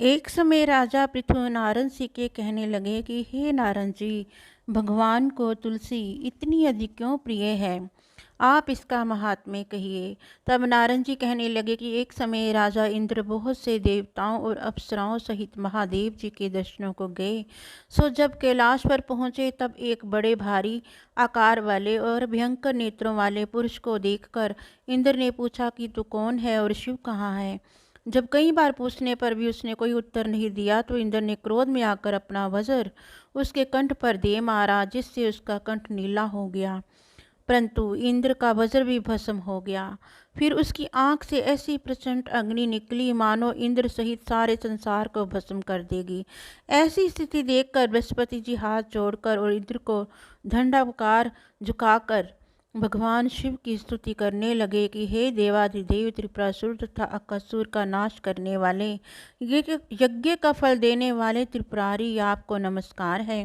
एक समय राजा पृथु नारद जी के कहने लगे कि हे नारद जी, भगवान को तुलसी इतनी अधिक क्यों प्रिय है? आप इसका महात्म्य कहिए। तब नारद जी कहने लगे कि एक समय राजा इंद्र बहुत से देवताओं और अप्सराओं सहित महादेव जी के दर्शनों को गए। सो जब कैलाश पर पहुँचे तब एक बड़े भारी आकार वाले और भयंकर नेत्रों वाले पुरुष को देखकर इंद्र ने पूछा कि तू कौन है और शिव कहाँ है? जब कई बार पूछने पर भी उसने कोई उत्तर नहीं दिया तो इंद्र ने क्रोध में आकर अपना वज्र उसके कंठ पर दे मारा, जिससे उसका कंठ नीला हो गया। परंतु इंद्र का वज्र भी भस्म हो गया। फिर उसकी आंख से ऐसी प्रचंड अग्नि निकली मानो इंद्र सहित सारे संसार को भस्म कर देगी। ऐसी स्थिति देखकर बृहस्पति जी हाथ जोड़कर और इंद्र को दंडाकार झुकाकर भगवान शिव की स्तुति करने लगे कि हे देवाधिदेव, त्रिपुरासुर तथा अकासुर का नाश करने वाले, यज्ञ का फल देने वाले त्रिपुरारी, आपको नमस्कार है।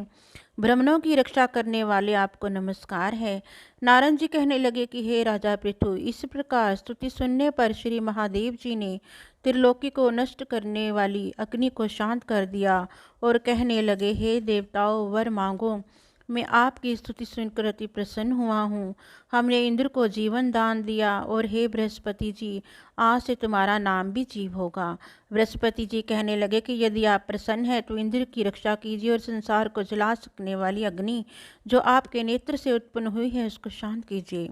ब्राह्मणों की रक्षा करने वाले, आपको नमस्कार है। नारद जी कहने लगे कि हे राजा पृथु, इस प्रकार स्तुति सुनने पर श्री महादेव जी ने त्रिलोकी को नष्ट करने वाली अग्नि को शांत कर दिया और कहने लगे, हे देवताओं, वर मांगो। मैं आपकी स्तुति सुनकर अति प्रसन्न हुआ हूँ। हमने इंद्र को जीवन दान दिया और हे बृहस्पति जी, आज से तुम्हारा नाम भी जीव होगा। बृहस्पति जी कहने लगे कि यदि आप प्रसन्न हैं तो इंद्र की रक्षा कीजिए और संसार को जला सकने वाली अग्नि जो आपके नेत्र से उत्पन्न हुई है उसको शांत कीजिए।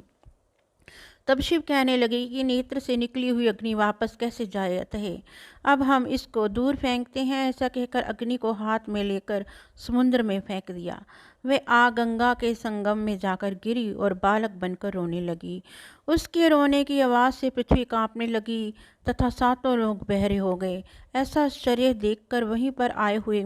तब शिव कहने लगे कि नेत्र से निकली हुई अग्नि वापस कैसे जाती है, अब हम इसको दूर फेंकते हैं। ऐसा कहकर अग्नि को हाथ में लेकर समुद्र में फेंक दिया। वे आग गंगा के संगम में जाकर गिरी और बालक बनकर रोने लगी। उसके रोने की आवाज़ से पृथ्वी कांपने लगी तथा सातों लोग बहरे हो गए। ऐसा आश्चर्य देखकर वहीं पर आए हुए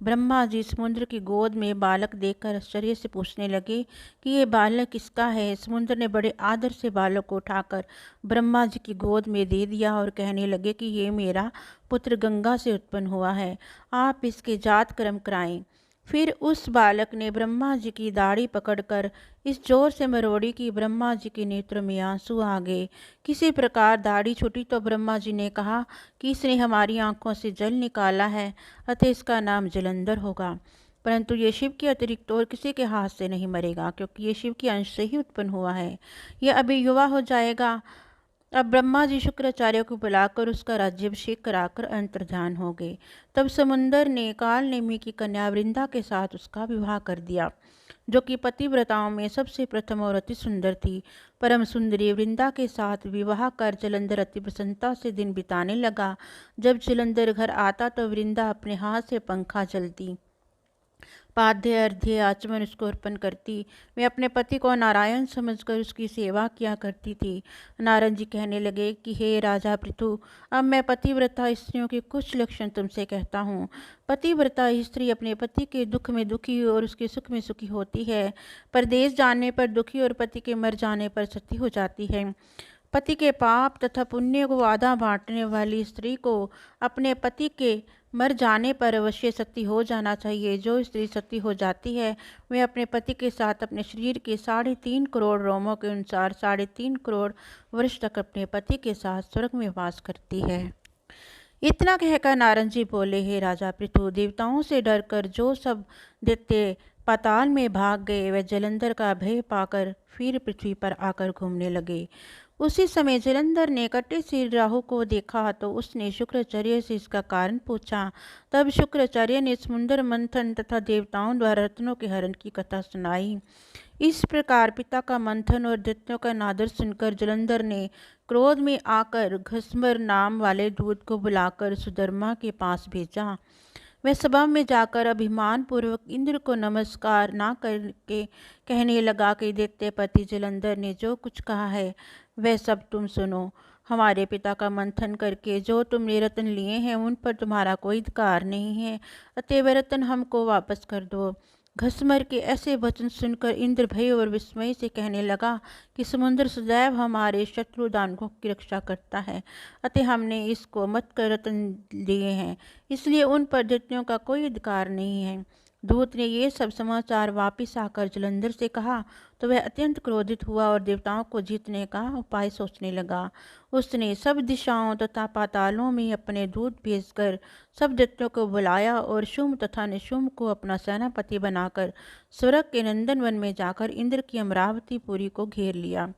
ब्रह्मा जी समुद्र की गोद में बालक देखकर आश्चर्य से पूछने लगे कि ये बालक किसका है। समुद्र ने बड़े आदर से बालक को उठाकर ब्रह्मा जी की गोद में दे दिया और कहने लगे कि ये मेरा पुत्र गंगा से उत्पन्न हुआ है, आप इसके जात कर्म कराएं। फिर उस बालक ने ब्रह्मा जी की दाढ़ी पकड़कर इस जोर से मरोड़ी कि ब्रह्मा जी के नेत्रों में आंसू आ गए। किसी प्रकार दाढ़ी छूटी तो ब्रह्मा जी ने कहा कि इसने हमारी आंखों से जल निकाला है, अतः इसका नाम जलंधर होगा। परंतु ये शिव के अतिरिक्त और किसी के हाथ से नहीं मरेगा, क्योंकि ये शिव के अंश से ही उत्पन्न हुआ है। यह अभी युवा हो जाएगा। अब ब्रह्मा जी शुक्राचार्य को बुलाकर उसका राज्याभिषेक कराकर अंतर्ध्यान हो गए। तब समुंदर ने काल नेमी की कन्या वृंदा के साथ उसका विवाह कर दिया, जो कि पतिव्रताओं में सबसे प्रथम और अति सुंदर थी। परम सुंदरी वृंदा के साथ विवाह कर जलंधर अति प्रसन्नता से दिन बिताने लगा। जब जलंधर घर आता तो वृंदा अपने हाथ से पंखा जलती, पाद्य अर्घ्य आचमन उसको अर्पण करती। वे अपने पति को नारायण समझकर उसकी सेवा किया करती थी। नारद जी कहने लगे कि हे राजा पृथु, अब मैं पतिव्रता स्त्रियों के कुछ लक्षण तुमसे कहता हूँ। पतिव्रता स्त्री अपने पति के दुख में दुखी और उसके सुख में सुखी होती है। परदेश जाने पर दुखी और पति के मर जाने पर सती हो जाती है। पति के पाप तथा पुण्य को आधा बांटने वाली स्त्री को अपने पति के मर जाने पर अवश्य सती हो जाना चाहिए। जो स्त्री सती हो जाती है वह अपने पति के साथ अपने शरीर के 3.5 करोड़ रोमों के अनुसार 3.5 करोड़ वर्ष तक अपने पति के साथ स्वर्ग में वास करती है। इतना कहकर नारद जी बोले, हे राजा पृथु, देवताओं से डरकर जो सब दैत्य पाताल में भाग गए वे जलंधर का भय पाकर फिर पृथ्वी पर आकर घूमने लगे। उसी समय जलंधर ने कटे सिर राहु को देखा तो उसने शुक्राचार्य से इसका कारण पूछा। तब शुक्राचार्य ने समुद्र मंथन तथा देवताओं द्वारा रत्नों के हरण की कथा सुनाई। इस प्रकार पिता का मंथन और दैत्यों का नादर सुनकर जलंधर ने क्रोध में आकर घसमर नाम वाले दूत को बुलाकर सुधर्मा के पास भेजा। वह सभा में जाकर अभिमान पूर्वक इंद्र को नमस्कार ना करके कहने लगा कि दैत्यपति जलंधर ने जो कुछ कहा है वह सब तुम सुनो। हमारे पिता का मंथन करके जो तुमने रत्न लिए हैं उन पर तुम्हारा कोई अधिकार नहीं है, अतः वह रत्न हमको वापस कर दो। घसमर के ऐसे वचन सुनकर इंद्र भय और विस्मय से कहने लगा कि समुद्र सदैव हमारे शत्रु दानवों की रक्षा करता है, अतः हमने इसको मत कर रत्न लिए हैं, इसलिए उन पर दैत्यों का कोई अधिकार नहीं है। दूत ने ये सब समाचार वापिस आकर जलंधर से कहा तो वह अत्यंत क्रोधित हुआ और देवताओं को जीतने का उपाय सोचने लगा। उसने सब दिशाओं तथा पातालों में अपने दूत भेजकर सब दैत्यों को बुलाया और शुम्भ तथा निशुम्भ को अपना सेनापति बनाकर स्वर्ग के नंदनवन में जाकर इंद्र की अमरावतीपुरी को घेर लिया।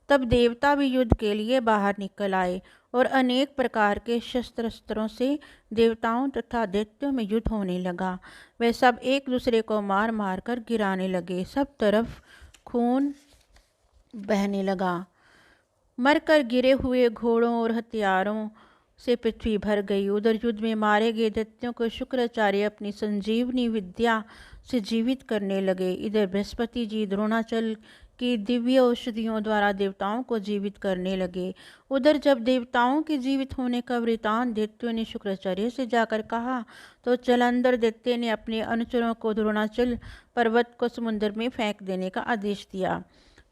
तब देवता भी युद्ध के लिए बाहर निकल आए और अनेक प्रकार के शस्त्रास्त्रों से देवताओं तथा दैत्यों में युद्ध होने लगा। वे सब एक दूसरे को मार मार कर गिराने लगे। सब तरफ खून बहने लगा। मरकर गिरे हुए घोड़ों और हथियारों से पृथ्वी भर गई। उधर युद्ध में मारे गए दैत्यों को शुक्राचार्य अपनी संजीवनी विद्या से जीवित करने लगे। इधर बृहस्पति जी द्रोणाचल की दिव्य औषधियों द्वारा देवताओं को जीवित करने लगे। उधर जब देवताओं के जीवित होने का वृतांत दैत्यों ने शुक्राचार्य से जाकर कहा तो जलंधर दैत्य ने अपने अनुचरों को द्रोणाचल पर्वत को समुद्र में फेंक देने का आदेश दिया।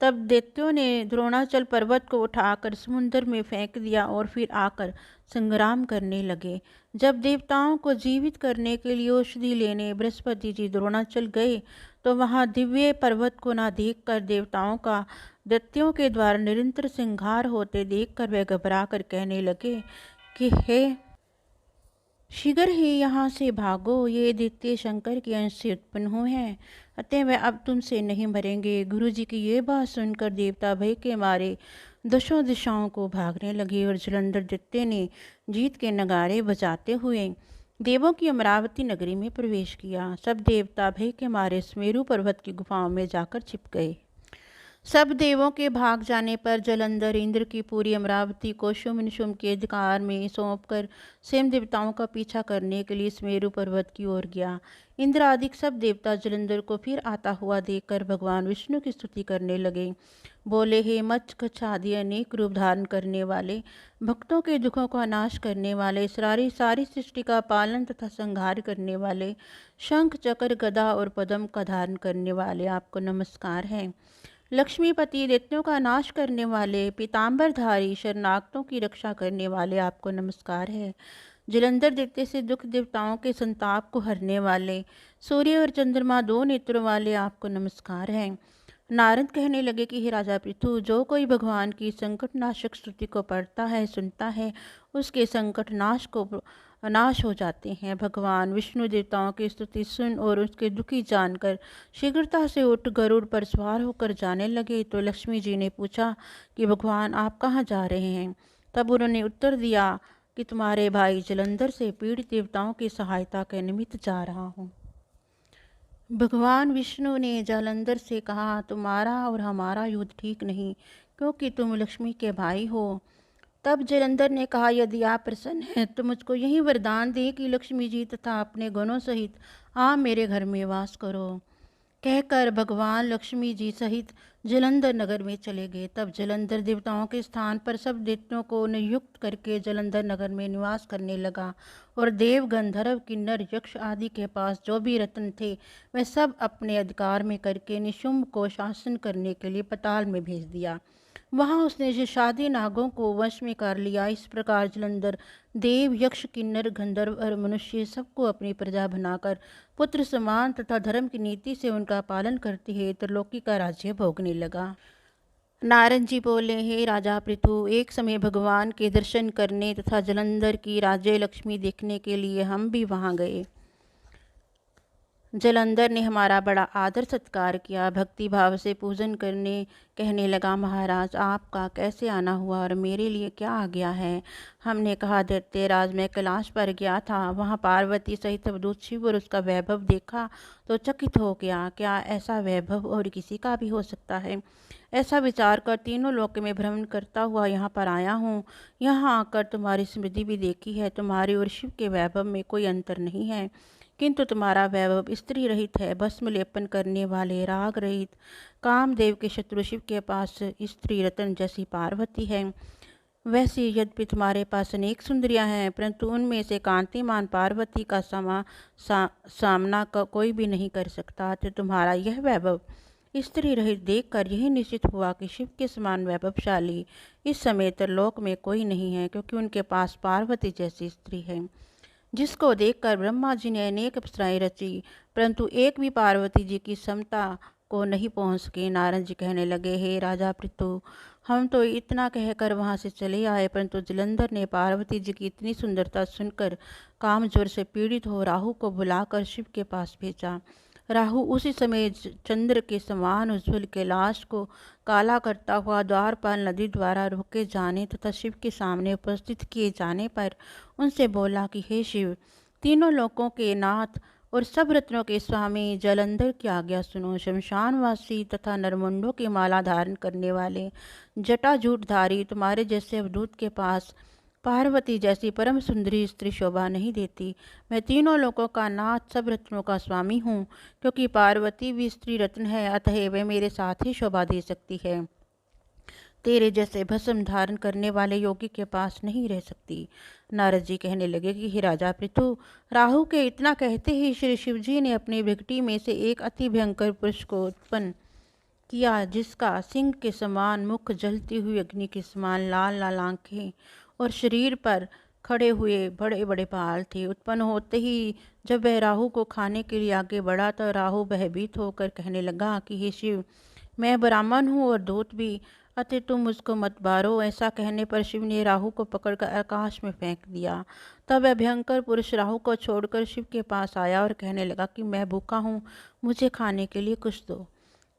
तब दैत्यों ने द्रोणाचल पर्वत को उठाकर समुद्र में फेंक दिया और फिर आकर संग्राम करने लगे। जब देवताओं को जीवित करने के लिए औषधि लेने बृहस्पति जी द्रोणाचल गए तो वहां दिव्य पर्वत को न देखकर देवताओं का दैत्यों के द्वारा निरंतर संहार होते देखकर वे घबरा कर कहने लगे कि हे शीघ्र ही यहाँ से भागो, ये दैत्य शंकर के अंश से उत्पन्न हुए हैं, अतः वे अब तुमसे नहीं मरेंगे। गुरु जी की ये बात सुनकर देवता भय के मारे दशों दिशाओं को भागने लगे और जलंधर दैत्य ने जीत के नगारे बजाते हुए देवों की अमरावती नगरी में प्रवेश किया। सब देवता भय के मारे सुमेरु पर्वत की गुफाओं में जाकर छिप गए। सब देवों के भाग जाने पर जलंधर इंद्र की पूरी अमरावती को शुम्भ निशुम्भ के अधिकार में सौंपकर स्वयं देवताओं का पीछा करने के लिए सुमेरु पर्वत की ओर गया। इंद्र आदि सब देवता जलंधर को फिर आता हुआ देखकर भगवान विष्णु की स्तुति करने लगे। बोले, हे मत्स्य आदि अनेक रूप धारण करने वाले, भक्तों के दुखों का नाश करने वाले, सारी सृष्टि का पालन तथा संहार करने वाले, शंख चक्र गदा और पद्म का धारण करने वाले, आपको नमस्कार है। लक्ष्मीपति, दैत्यों का नाश करने वाले, पीताम्बरधारी, शरणागतों की रक्षा करने वाले, आपको नमस्कार है। जलंधर दैत्य से दुख देवताओं के संताप को हरने वाले, सूर्य और चंद्रमा दो नेत्रों वाले, आपको नमस्कार है। नारद कहने लगे कि हे राजा पृथु, जो कोई भगवान की संकट नाशक स्तुति को पढ़ता है सुनता है, उसके संकट नाश हो जाते हैं। भगवान विष्णु देवताओं की स्तुति सुन और उसके दुखी जानकर शीघ्रता से उठ गरुड़ पर सवार होकर जाने लगे। तो लक्ष्मी जी ने पूछा कि भगवान आप कहाँ जा रहे हैं? तब उन्होंने उत्तर दिया कि तुम्हारे भाई जलंधर से पीड़ित देवताओं की सहायता के निमित्त जा रहा हूँ। भगवान विष्णु ने जलंधर से कहा, तुम्हारा और हमारा युद्ध ठीक नहीं, क्योंकि तुम लक्ष्मी के भाई हो। तब जलंधर ने कहा, यदि आप प्रसन्न हैं तो मुझको यही वरदान दें कि लक्ष्मी जी तथा अपने गणों सहित आप मेरे घर में वास करो। कहकर भगवान लक्ष्मी जी सहित जलंधर नगर में चले गए। तब जलंधर देवताओं के स्थान पर सब दैत्यों को नियुक्त करके जलंधर नगर में निवास करने लगा और देव गंधर्व किन्नर यक्ष आदि के पास जो भी रत्न थे वे सब अपने अधिकार में करके निशुम्भ को शासन करने के लिए पाताल में भेज दिया। वहाँ उसने शेषादी नागों को वश में कर लिया। इस प्रकार जलंधर देव यक्ष किन्नर गंधर्व और मनुष्य सबको अपनी प्रजा बनाकर पुत्र समान तथा धर्म की नीति से उनका पालन करते हुए त्रिलोकी का राज्य भोगने लगा। नारद जी बोले, हे राजा पृथु, एक समय भगवान के दर्शन करने तथा जलंधर की राज्य लक्ष्मी देखने के लिए हम भी वहाँ गए। जलंधर ने हमारा बड़ा आदर सत्कार किया, भक्ति भाव से पूजन करने कहने लगा, महाराज आपका कैसे आना हुआ और मेरे लिए क्या आ गया है? हमने कहा, दैत्यराज मैं कैलाश पर गया था, वहाँ पार्वती सहित अवधूत शिव और उसका वैभव देखा तो चकित हो गया। क्या ऐसा वैभव और किसी का भी हो सकता है? ऐसा विचार कर तीनों लोक में भ्रमण करता हुआ यहाँ पर आया हूँ। यहाँ आकर तुम्हारी समृद्धि भी देखी है, तुम्हारे और शिव के वैभव में कोई अंतर नहीं है, किंतु तुम्हारा वैभव स्त्री रहित है। भस्म लेपन करने वाले राग रहित कामदेव के शत्रु शिव के पास स्त्री रतन जैसी पार्वती है। वैसे यद्यपि तुम्हारे पास अनेक सुंदरियां हैं, परंतु उनमें से कांतिमान पार्वती का सामना का कोई भी नहीं कर सकता। तो तुम्हारा यह वैभव स्त्री रहित देखकर यही निश्चित हुआ कि शिव के समान वैभवशाली इस समय त्रिलोक में कोई नहीं है, क्योंकि उनके पास पार्वती जैसी स्त्री है। जिसको देखकर ब्रह्मा जी ने अनेक अप्सराएं रची, परंतु एक भी पार्वती जी की क्षमता को नहीं पहुँच सके। नारद जी कहने लगे, हे राजा पृथु, हम तो इतना कहकर वहाँ से चले आए, परंतु जलंधर ने पार्वती जी की इतनी सुंदरता सुनकर कामज्वर से पीड़ित हो राहु को बुलाकर शिव के पास भेजा। राहु उसी समय चंद्र के समान उज्ज्वल कैलाश को काला करता हुआ द्वारपाल नदी द्वारा रोके जाने तथा शिव के सामने उपस्थित किए जाने पर उनसे बोला कि हे शिव, तीनों लोकों के नाथ और सब रत्नों के स्वामी जलंधर की आज्ञा सुनो। शमशानवासी तथा नरमुंडों की माला धारण करने वाले जटाजूटधारी तुम्हारे जैसे अवधूत के पास पार्वती जैसी परम सुंदरी स्त्री शोभा नहीं देती। मैं तीनों लोकों का नाथ, सब रत्नों का स्वामी हूँ, क्योंकि पार्वती भी स्त्री रत्न है, अतः वे मेरे साथ ही शोभा दे सकती है। तेरे जैसे भस्म धारण करने वाले योगी के पास नहीं रह सकती। नारद जी कहने लगे कि हे राजा पृथु, राहु के इतना कहते ही श्री शिव जी ने अपनी भृगटी में से एक अति भयंकर पुरुष को उत्पन्न किया, जिसका सिंह के समान मुख, जलती हुई अग्नि के समान लाल लाल आंखें और शरीर पर खड़े हुए बड़े बड़े बाल थे। उत्पन्न होते ही जब वह राहु को खाने के लिए आगे बढ़ा तो राहु भयभीत होकर कहने लगा कि हे शिव, मैं ब्राह्मण हूँ और दूत भी, अतः तुम मुझको मत मारो। ऐसा कहने पर शिव ने राहु को पकड़कर आकाश में फेंक दिया। तब वह भयंकर पुरुष राहु को छोड़कर शिव के पास आया और कहने लगा कि मैं भूखा हूँ, मुझे खाने के लिए कुछ दो।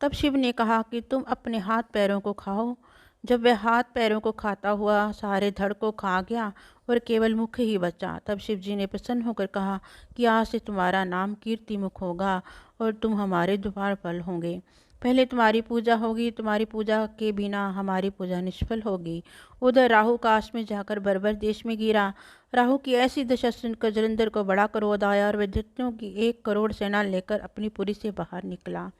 तब शिव ने कहा कि तुम अपने हाथ पैरों को खाओ। जब वह हाथ पैरों को खाता हुआ सारे धड़ को खा गया और केवल मुख ही बचा, तब शिव जी ने प्रसन्न होकर कहा कि आज से तुम्हारा नाम कीर्ति मुख होगा और तुम हमारे द्वारपाल होंगे। पहले तुम्हारी पूजा होगी, तुम्हारी पूजा के बिना हमारी पूजा निष्फल होगी। उधर राहु काश में जाकर बर्बर देश में गिरा। राहु की ऐसी दशा सुनकर जलंधर को बड़ा क्रोध आया और वह दैत्यों की 1 करोड़ सेना लेकर अपनी पुरी से बाहर निकला।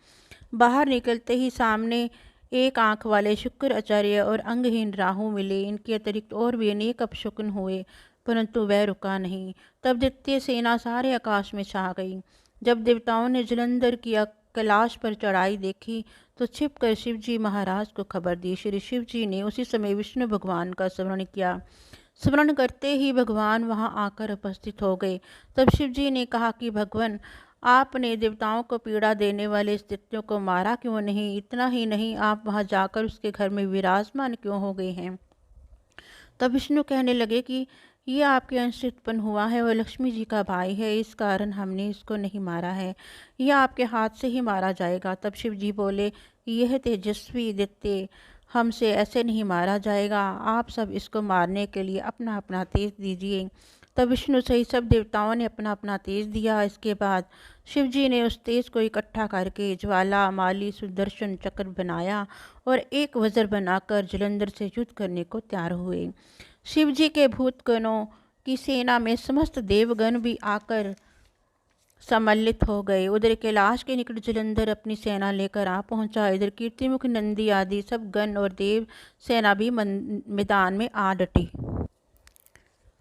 बाहर निकलते ही सामने एक आंख वाले शुक्र आचार्य और अंगहीन राहु मिले। इनके अतिरिक्त और भी अनेक अपशकुन हुए, परंतु वह रुका नहीं। तब दैत्य सेना सारे आकाश में छा गई। जब देवताओं ने जलंधर की कैलाश पर चढ़ाई देखी तो छिपकर शिवजी महाराज को खबर दी। श्री शिव जी ने उसी समय विष्णु भगवान का स्मरण किया। स्मरण करते ही भगवान वहां आकर उपस्थित हो गए। तब शिव जी ने कहा कि भगवान, आपने देवताओं को पीड़ा देने वाले इस दैत्यों को मारा क्यों नहीं? इतना ही नहीं, आप वहां जाकर उसके घर में विराजमान क्यों हो गए हैं? तब विष्णु कहने लगे कि ये आपके अंश से उत्पन्न हुआ है और लक्ष्मी जी का भाई है, इस कारण हमने इसको नहीं मारा है। यह आपके हाथ से ही मारा जाएगा। तब शिव जी बोले, यह तेजस्वी दैत्य हमसे ऐसे नहीं मारा जाएगा, आप सब इसको मारने के लिए अपना अपना तेज दीजिए। तब विष्णु सहित सब देवताओं ने अपना अपना तेज दिया। इसके बाद शिव जी ने उस तेज को इकट्ठा करके ज्वाला, माली, सुदर्शन चक्र बनाया और एक वज्र बनाकर जलंधर से युद्ध करने को तैयार हुए। शिव जी के भूतगणों की सेना में समस्त देवगण भी आकर सम्मिलित हो गए। उधर कैलाश के निकट जलंधर अपनी सेना लेकर आ पहुंचा। इधर कीर्तिमुख, नंदी आदि सब गण और देव सेना भी मैदान में आ डटी।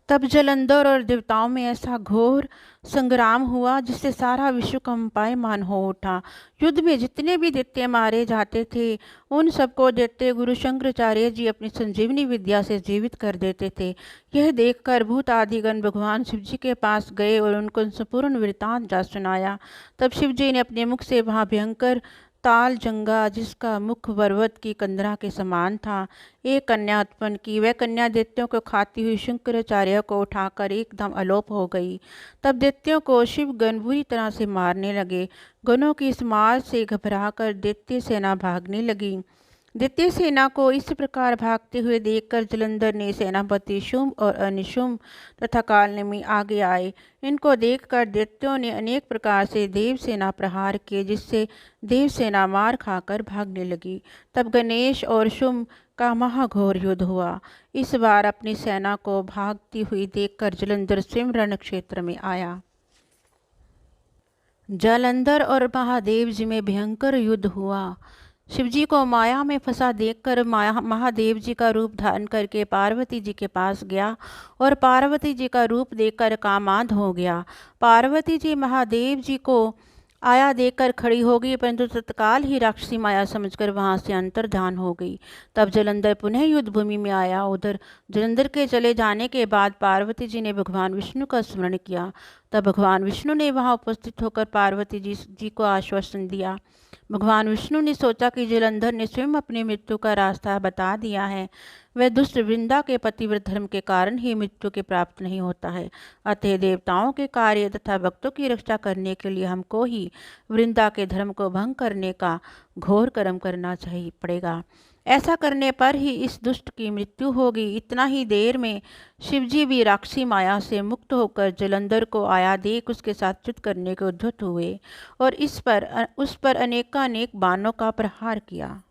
तब जलंधर और देवताओं में ऐसा घोर संग्राम हुआ जिससे सारा विश्व कंपायमान हो उठा। युद्ध में जितने भी दैत्य मारे जाते थे उन सबको दैत्य गुरु शंकराचार्य जी अपनी संजीवनी विद्या से जीवित कर देते थे। यह देखकर भूत आदिगण भगवान शिव जी के पास गए और उनको संपूर्ण वृत्तांत जा सुनाया। तब शिव जी ने अपने मुख से वहाँ भयंकर ताल जंगा, जिसका मुख पर्वत की कंदरा के समान था, एक कन्या उत्पन्न की। वह कन्या दैत्यों को खाती हुई शंकराचार्य को उठाकर एकदम अलोप हो गई। तब दैत्यों को शिवगण बुरी तरह से मारने लगे। गणों की इस मार से घबराकर दैत्य सेना भागने लगी। दैत्य सेना को इस प्रकार भागते हुए देखकर जलंधर ने सेनापति शुंभ और अनिशुंभ तथा कालनेमी आगे आए। इनको देखकर दैत्यों ने अनेक प्रकार से देव सेना प्रहार किए, जिससे देव सेना मार खाकर भागने लगी। तब गणेश और शुंभ का महाघोर युद्ध हुआ। इस बार अपनी सेना को भागती हुई देखकर जलंधर स्वयं रण क्षेत्र में आया। जलंधर और महादेव जी में भयंकर युद्ध हुआ। शिवजी को माया में फंसा देखकर महादेव जी का रूप धारण करके पार्वती जी के पास गया और पार्वती जी का रूप देखकर कामांध हो गया। पार्वती जी महादेव जी को आया देखकर खड़ी हो गई, परंतु तत्काल ही राक्षसी माया समझकर वहां से अंतर्धान हो गई। तब जलंधर पुनः युद्ध भूमि में आया। उधर जलंधर के चले जाने के बाद पार्वती जी ने भगवान विष्णु का स्मरण किया। तब भगवान विष्णु ने वहां उपस्थित होकर पार्वती जी को आश्वासन दिया। भगवान विष्णु ने सोचा कि जलंधर ने स्वयं अपनी मृत्यु का रास्ता बता दिया है। वह दुष्ट वृंदा के पतिव्रत धर्म के कारण ही मृत्यु के प्राप्त नहीं होता है। अतः देवताओं के कार्य तथा भक्तों की रक्षा करने के लिए हमको ही वृंदा के धर्म को भंग करने का घोर कर्म करना चाहिए पड़ेगा। ऐसा करने पर ही इस दुष्ट की मृत्यु होगी। इतना ही देर में शिवजी भी राक्षसी माया से मुक्त होकर जलंधर को आया देख उसके साथ युद्ध करने के उद्यत हुए और उस पर अनेकानेक बाणों का प्रहार किया।